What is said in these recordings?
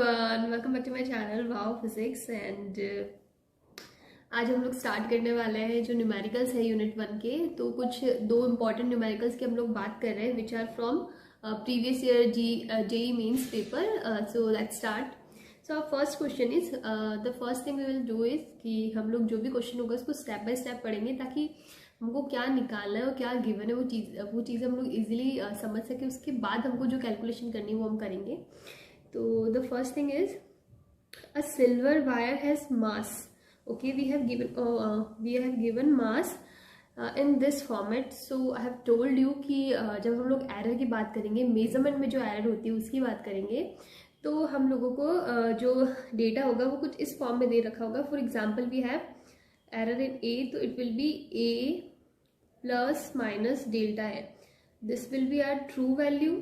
Everyone, welcome back to my channel wow physics. And आज हम लोग स्टार्ट करने वाले हैं जो न्यूमेरिकल्स है यूनिट 1 के। तो कुछ दो इम्पॉर्टेंट न्यूमेरिकल्स की हम लोग बात कर रहे हैं which are from previous year JEE mains paper. So let's start. So our first question is the first thing we will do is कि हम लोग जो भी क्वेश्चन होगा उसको स्टेप बाय स्टेप पढ़ेंगे ताकि हमको क्या निकालना है और क्या गिवन है वो चीज़ हम लोग इजीली समझ सके। उसके बाद हमको जो कैलकुलेशन करनी है वो हम करेंगे। तो the first thing is a silver wire has mass. Okay, we have given mass in this format. So I have told you कि जब हम लोग एरर की बात करेंगे, मेजरमेंट में जो एरर होती है उसकी बात करेंगे, तो हम लोगों को जो डेटा होगा वो कुछ इस फॉर्म में दे रखा होगा। For example we have error in A, तो it will be A plus minus delta A. This will be our true value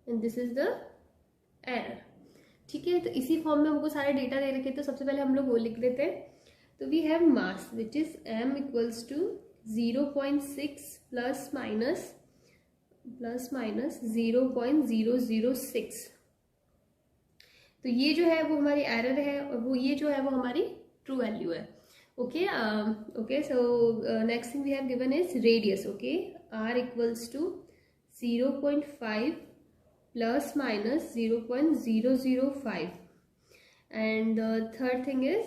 and this is the error. ठीक है, तो इसी फॉर्म में हमको सारे डेटा दे रखे। तो सबसे पहले हम लोग वो लिख देते हैं। तो we have mass which is m equals to 0.6 plus minus 0.006। तो ये जो है वो हमारी एरर है और वो ये जो है वो हमारी ट्रू वैल्यू है। Okay, so next thing we have given is radius. Okay, r equals to 0.5 plus minus 0.005 and third thing is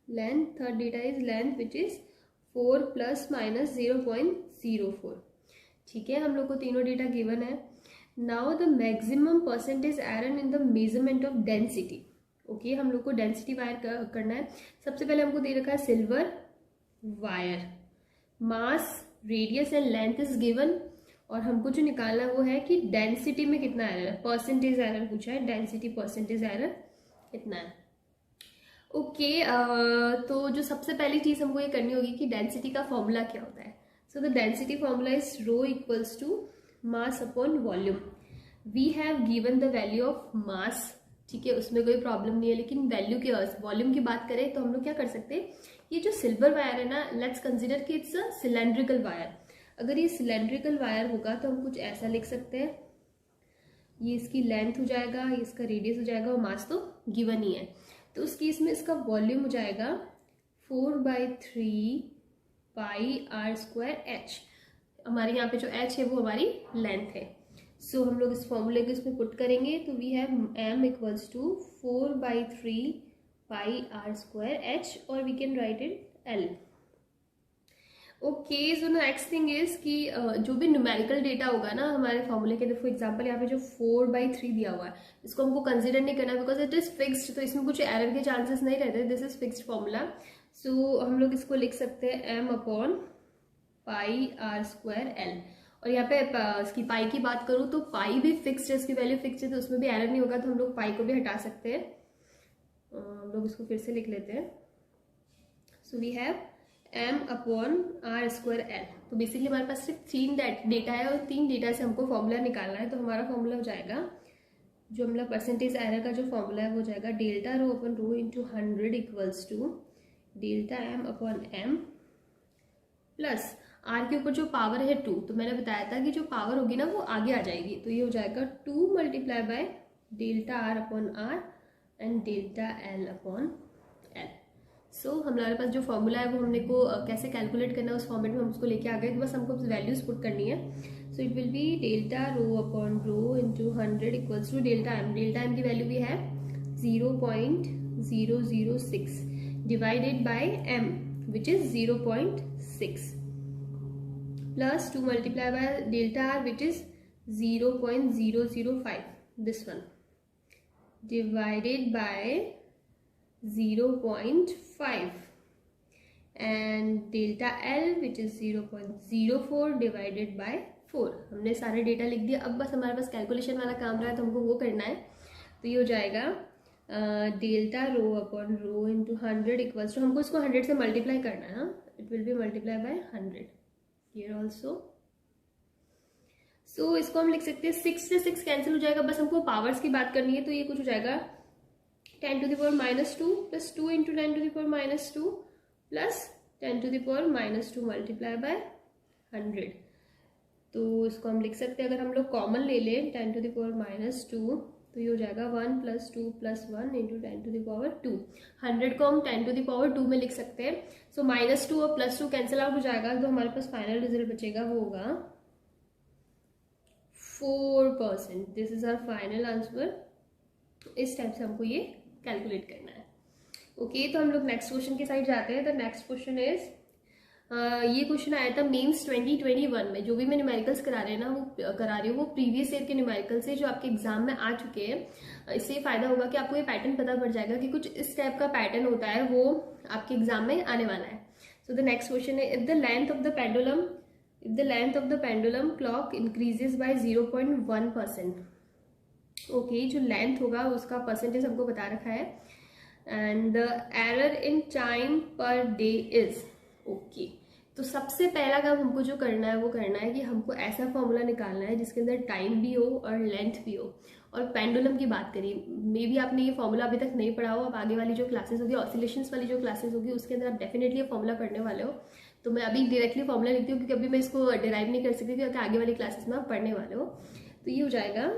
length. Third data is length which is 4 plus minus 0.04। ठीक है, हम लोग को तीनों डेटा गिवन है। Now the maximum percentage error in the measurement of density. Okay, हम लोग को डेंसिटी वायर करना है। सबसे पहले हमको दे रखा है silver wire, mass, radius and length is given, और हमको जो निकालना है वो है कि डेंसिटी में कितना एरर है। परसेंटेज एरर पूछा है, डेंसिटी परसेंटेज एरर कितना है। ओके, तो जो सबसे पहली चीज हमको ये करनी होगी कि डेंसिटी का फॉर्मूला क्या होता है। So the density formula is rho equals to mass upon volume. We have given the value of mass, ठीक है, उसमें कोई प्रॉब्लम नहीं है। लेकिन वैल्यू की वॉल्यूम की बात करें तो हम लोग क्या कर सकते हैं, ये जो सिल्वर वायर है ना, लेट्स कंसिडर कि इट्स अ सिलेंड्रिकल वायर। अगर ये सिलेंड्रिकल वायर होगा तो हम कुछ ऐसा लिख सकते हैं, ये इसकी लेंथ हो जाएगा, ये इसका रेडियस हो जाएगा और मास तो गिवन ही है। तो उस केस में इसका वॉल्यूम हो जाएगा 4/3 पाई आर स्क्वायर एच। हमारे यहाँ पे जो एच है वो हमारी लेंथ है। सो हम लोग इस फॉर्मूले को इसमें पुट करेंगे। तो we have m equals to 4/3 pi r square h और we can write it L। Okay, so next thing is कि जो भी न्यूमेरिकल डेटा होगा ना हमारे फॉर्मूले के, फॉर एग्जांपल यहाँ पे जो 4/3 दिया हुआ है इसको हमको कंसीडर नहीं करना बिकॉज इट इज फिक्स्ड, तो इसमें कुछ एरर के चांसेस नहीं रहते। This is fixed formula. सो हम लोग इसको लिख सकते हैं m upon pi r square L. और यहाँ पे इसकी पाई की बात करूँ तो पाई भी फिक्स्ड है, इसकी वैल्यू फिक्स्ड है, तो उसमें भी एरर नहीं होगा। तो हम लोग पाई को भी हटा सकते हैं। हम लोग इसको फिर से लिख लेते हैं। So we have m upon R square L. तो बेसिकली हमारे पास सिर्फ 3 डेटा है और 3 डेटा से हमको फॉर्मूला निकालना है। तो हमारा फॉर्मूला हो जाएगा, जो हमारा परसेंटेज एरर का जो फॉर्मूला है वो हो जाएगा delta rho upon rho into 100 equals to delta m upon m plus r के ऊपर जो पावर है 2। तो मैंने बताया था कि जो पावर होगी ना वो आगे आ जाएगी। तो ये हो जाएगा 2 multiply by delta r upon r and delta l upon l। सो हमारे पास जो फॉर्मूला है वो हमने को कैसे कैलकुलेट करना है उस फॉर्मेट में हम उसको लेके आ गए। बस हमको वैल्यूज पुट करनी है। So it will be delta rho upon rho into 100 equals to delta M. Delta M की वैल्यू भी है 0.006 divided by M which is 0.6 plus 2 multiply by delta R which is 0.005 this one divided by 0.5 and delta L which is 0.04 divided by 4। हमने सारे data लिख दिया। अब बस हमारे पास कैलकुलेशन वाला काम रहा है तो हमको वो करना है। तो ये हो जाएगा delta rho upon rho into 100 equals to, हमको इसको 100 से मल्टीप्लाई करना है। It will be multiply by 100 here also. So इसको हम लिख सकते हैं 6 से 6 कैंसिल हो जाएगा। बस हमको पावर्स की बात करनी है। तो ये कुछ हो जाएगा 10 to the power minus 2 plus 2 into 10 to the power minus 2 plus 10 to the power minus 2 multiply by 100। तो इसको हम लिख सकते हैं, अगर हम लोग कॉमन ले लें 10 to the power minus 2 तो ये हो जाएगा 1 + 2 + 1 × 10⁻²। 100 को हम 10⁻² में लिख सकते हैं। सो -2 और +2 कैंसिल आउट हो जाएगा, तो हमारे पास फाइनल रिजल्ट बचेगा, वो होगा 4%। This is our final answer. इस टाइप से हमको ये कैलकुलेट करना है। ओके, तो हम लोग नेक्स्ट क्वेश्चन की साइड जाते हैं। द नेक्स्ट क्वेश्चन इज, ये क्वेश्चन आया था मेंस 2021 में। जो भी मैं न्यूमेरिकल्स करा रहे हैं ना, वो करा रही हूँ वो प्रीवियस ईयर के न्यूमेरिकल्स है जो आपके एग्जाम में आ चुके हैं। इससे फायदा होगा कि आपको ये पैटर्न पता पड़ जाएगा कि कुछ इस टाइप का पैटर्न होता है, वो आपके एग्जाम में आने वाला है। सो द नेक्स्ट क्वेश्चन है, if the length of the pendulum clock increases by 0.1%। Okay, जो लेंथ होगा उसका परसेंटेज हमको बता रखा है। And the error in time per day is. Okay, तो सबसे पहला काम हमको जो करना है वो करना है कि हमको ऐसा फॉर्मूला निकालना है जिसके अंदर टाइम भी हो और लेंथ भी हो। और पेंडुलम की बात करिए, मे बी आपने ये फॉर्मूला अभी तक नहीं पढ़ा हो, अब आगे वाली जो क्लासेस होगी, ऑसिलेशंस वाली जो क्लासेस होगी, उसके अंदर आप डेफिनेटली ये फॉर्मूला पढ़ने वाले हो। तो मैं अभी डायरेक्टली फॉर्मूला लिखती हूँ क्योंकि अभी मैं इसको डिराइव नहीं कर सकती, क्योंकि आगे वाली क्लासेस में आप पढ़ने वाले हो। तो ये हो जाएगा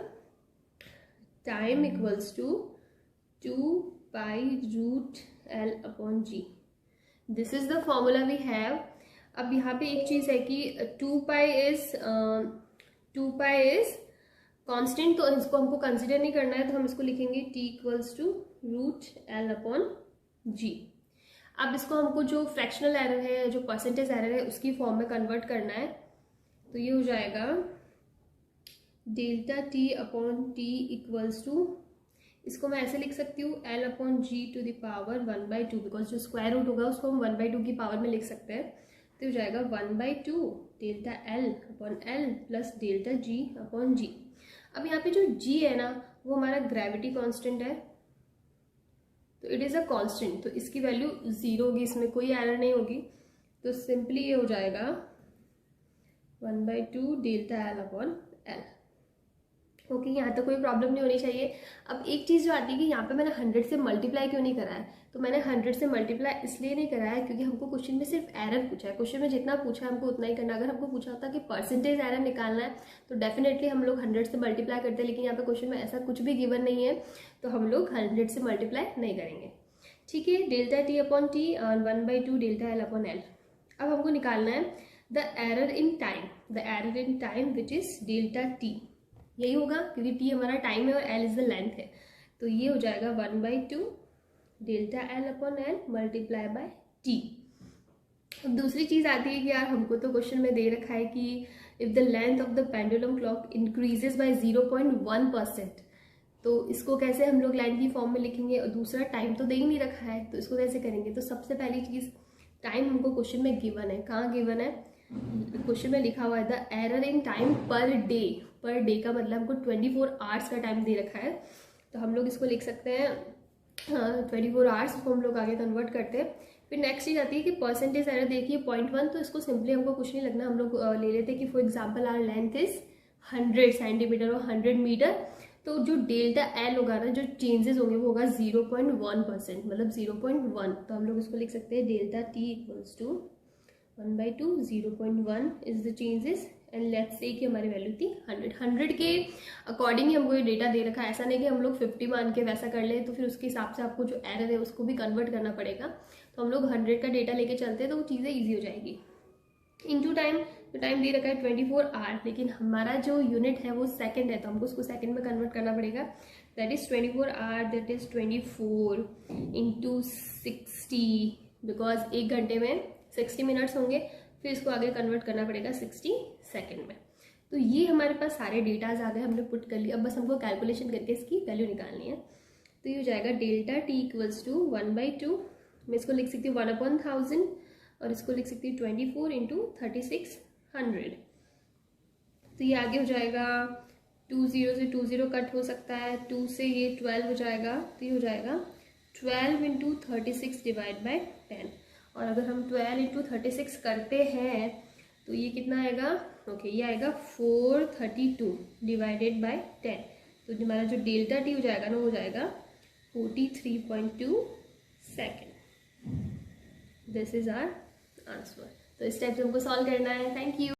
time equals to 2π√L/g। This is the formula we have. अब यहाँ पे एक चीज है कि 2π इज कांस्टेंट, तो इसको हमको कंसिडर नहीं करना है, तो हम इसको लिखेंगे t इक्वल्स टू √L/g। अब इसको हमको जो फ्रैक्शनल एरर है, जो परसेंटेज एरर है, उसकी फॉर्म में कन्वर्ट करना है। तो ये हो जाएगा ΔT/t इक्वल्स टू, इसको मैं ऐसे लिख सकती हूँ L/g⁻1/2, बिकॉज जो स्क्वायर रूट होगा उसको हम 1/2 की पावर में लिख सकते हैं। तो हो जाएगा 1/2 ΔL/L + ΔG/g। अब यहाँ पे जो g है ना, वो हमारा ग्रेविटी कांस्टेंट है, तो इट इज अ कांस्टेंट, तो इसकी वैल्यू 0 होगी, इसमें कोई एरर नहीं होगी। तो सिंपली ये हो जाएगा 1/2 ΔL/L। ओके, यहाँ तक कोई प्रॉब्लम नहीं होनी चाहिए। अब एक चीज़ जो आती है कि यहाँ पे मैंने 100 से मल्टीप्लाई क्यों नहीं करा है, तो मैंने 100 से मल्टीप्लाई इसलिए नहीं करा है क्योंकि हमको क्वेश्चन में सिर्फ एरर पूछा है। क्वेश्चन में जितना पूछा है हमको उतना ही करना। अगर हमको पूछा होता कि परसेंटेज एरर निकालना है तो डेफिनेटली हम लोग 100 से मल्टीप्लाई करते हैं, लेकिन यहाँ पे क्वेश्चन में ऐसा कुछ भी गिवन नहीं है, तो हम लोग 100 से मल्टीप्लाई नहीं करेंगे। ठीक है, ΔT/t और 1/2 ΔL/L। अब हमको निकालना है the error in time which is ΔT। यही होगा क्योंकि t हमारा टाइम है और l इज द लेंथ है। तो ये हो जाएगा 1/2 ΔL/L मल्टीप्लाई बाय t। अब दूसरी चीज आती है कि यार हमको तो क्वेश्चन में दे रखा है कि if the length of the pendulum clock increases by 0.1%, तो इसको कैसे हम लोग लाइन की फॉर्म में लिखेंगे। और दूसरा टाइम तो दे ही नहीं रखा है, तो इसको कैसे करेंगे। तो सबसे पहली चीज, टाइम हमको क्वेश्चन में गिवन है। कहाँ गिवन है, क्वेश्चन में लिखा हुआ है the error in time per day. Per day का मतलब हमको 24 आवर्स का टाइम दे रखा है, तो हम लोग इसको लिख सकते हैं 24 आवर्स, उसको हम लोग आगे कन्वर्ट करते हैं। फिर नेक्स्ट चीज आती है कि परसेंटेज एरर देखिए 0.1, तो इसको सिंपली हमको कुछ नहीं लगना, हम लोग ले लेते हैं कि for example our length is 100 centimetre और 100 मीटर, तो जो ΔL होगा ना, जो चेंजेस होंगे वो होगा 0.1%, मतलब 0.1। तो हम लोग इसको लिख सकते हैं ΔT equals to 1/2 0.1 is the changes, and let's say कि हमारी वैल्यू थी 100 के अकॉर्डिंग ही हमको ये डेटा दे रखा है। ऐसा नहीं कि हम लोग 50 मान के वैसा कर ले, तो फिर उसके हिसाब से आपको जो एरर है उसको भी कन्वर्ट करना पड़ेगा। तो हम लोग 100 का डेटा लेके चलते हैं, तो वो चीज़ें ईजी हो जाएगी। इनटू टाइम, तो टाइम दे रखा है 24 आवर, लेकिन हमारा जो यूनिट है वो सेकंड है, तो हमको उसको सेकंड में कन्वर्ट करना पड़ेगा। That is 24 hour, that is 24 × 60, because एक घंटे में 60 मिनट्स होंगे, फिर इसको आगे कन्वर्ट करना पड़ेगा 60 सेकंड में। तो ये हमारे पास सारे डेटाज आ गए, हमने पुट कर लिया। अब बस हमको कैलकुलेशन करके इसकी वैल्यू निकालनी है। तो ये हो जाएगा ΔT इक्वल्स टू 1/2, मैं इसको लिख सकती हूँ 1/1000, और इसको लिख सकती हूँ 24 × 3600। तो ये आगे हो जाएगा 20 से 20 कट हो सकता है, 2 से ये 12 हो जाएगा, तो ये हो जाएगा 12 × 36 डिवाइड बाय 10। और अगर हम 12 × 36 करते हैं तो ये कितना आएगा, ओके ये आएगा 432 डिवाइडेड बाय 10। तो हमारा जो ΔT हो जाएगा ना, वो हो जाएगा 43.2 second. This is our answer. तो इस टाइप से हमको सॉल्व करना है। Thank you.